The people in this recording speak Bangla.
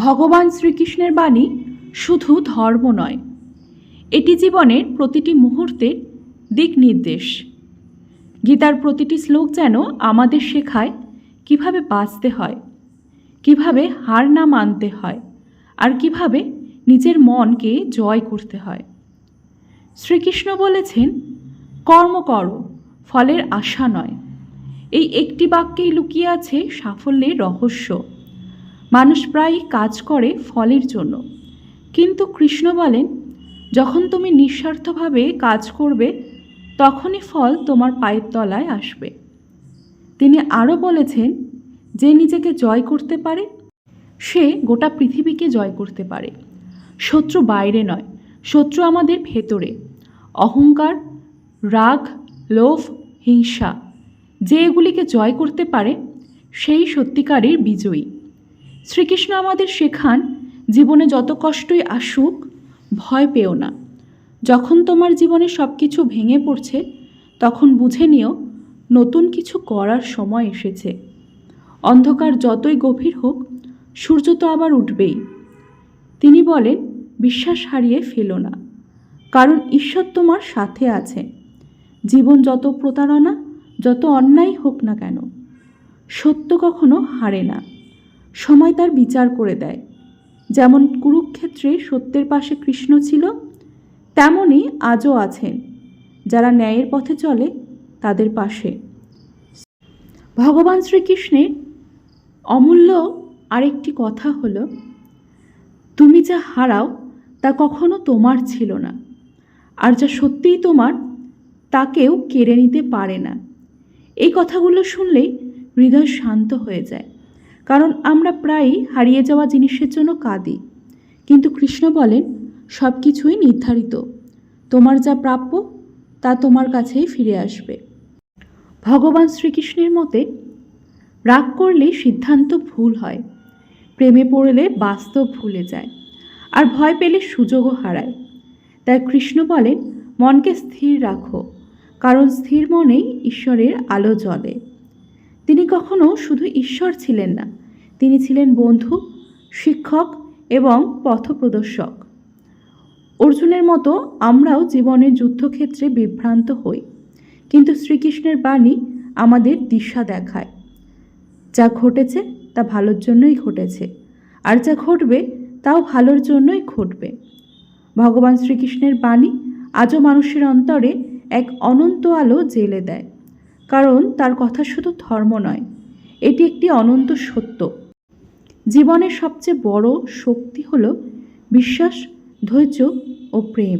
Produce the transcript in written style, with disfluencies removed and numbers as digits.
ভগবান শ্রীকৃষ্ণের বাণী শুধু ধর্ম নয়, এটি জীবনের প্রতিটি মুহূর্তের দিক নির্দেশ। গীতার প্রতিটি শ্লোক যেন আমাদের শেখায় কিভাবে বাঁচতে হয়, কিভাবে হার না মানতে হয়, আর কিভাবে নিজের মনকে জয় করতে হয়। শ্রীকৃষ্ণ বলেছেন, কর্ম করো, ফলের আশা নয়। এই একটি বাক্যেই লুকিয়ে আছে সাফল্যের রহস্য। মানুষ প্রায়ই কাজ করে ফলের জন্য, কিন্তু কৃষ্ণ বলেন, যখন তুমি নিঃস্বার্থভাবে কাজ করবে তখনই ফল তোমার পায়ের তলায় আসবে। তিনি আরও বলেছেন, যে নিজেকে জয় করতে পারে সে গোটা পৃথিবীকে জয় করতে পারে। শত্রু বাইরে নয়, শত্রু আমাদের ভেতরে। অহংকার, রাগ, লোভ, হিংসা, যে এগুলিকে জয় করতে পারে সেই সত্যিকারের বিজয়ী। শ্রীকৃষ্ণ আমাদের শেখান, জীবনে যত কষ্টই আসুক ভয় পেও না। যখন তোমার জীবনে সব কিছু ভেঙে পড়ছে তখন বুঝে নিও নতুন কিছু করার সময় এসেছে। অন্ধকার যতই গভীর হোক সূর্য তো আবার উঠবেই। তিনি বলেন, বিশ্বাস হারিয়ে ফেলো না, কারণ ঈশ্বর তোমার সাথে আছে। জীবন যত প্রতারণা, যত অন্যায় হোক না কেন, সত্য কখনো হারে না। সময় তার বিচার করে দেয়। যেমন কুরুক্ষেত্রে সত্যের পাশে কৃষ্ণ ছিল, তেমনই আজও আছেন যারা ন্যায়ের পথে চলে তাদের পাশে। ভগবান শ্রীকৃষ্ণের অমূল্য আরেকটি কথা হলো, তুমি যা হারাও তা কখনো তোমার ছিল না, আর যা সত্যিই তোমার তা কেউ কেড়ে নিতে পারে না। এই কথাগুলো শুনলেই হৃদয় শান্ত হয়ে যায়, কারণ আমরা প্রায়ই হারিয়ে যাওয়া জিনিসের জন্য কাঁদি, কিন্তু কৃষ্ণ বলেন, সব কিছুই নির্ধারিত। তোমার যা প্রাপ্য তা তোমার কাছেই ফিরে আসবে। ভগবান শ্রীকৃষ্ণের মতে, রাগ করলে সিদ্ধান্ত ভুল হয়, প্রেমে পড়লে বাস্তব ভুলে যায়, আর ভয় পেলে সুযোগও হারায়। তাই কৃষ্ণ বলেন, মনকে স্থির রাখো, কারণ স্থির মনেই ঈশ্বরের আলো জ্বলে। তিনি কখনো শুধু ঈশ্বর ছিলেন না, তিনি ছিলেন বন্ধু, শিক্ষক এবং পথপ্রদর্শক। অর্জুনের মতো আমরাও জীবনের যুদ্ধক্ষেত্রে বিভ্রান্ত হই, কিন্তু শ্রীকৃষ্ণের বাণী আমাদের দিশা দেখায়। যা ঘটেছে তা ভালোর জন্যই ঘটেছে, আর যা ঘটবে তাও ভালোর জন্যই ঘটবে। ভগবান শ্রীকৃষ্ণের বাণী আজও মানুষের অন্তরে এক অনন্ত আলো জ্বেলে দেয়, কারণ তার কথা শুধু ধর্ম নয়, এটি একটি অনন্ত সত্য। জীবনের সবচেয়ে বড় শক্তি হলো বিশ্বাস, ধৈর্য ও প্রেম।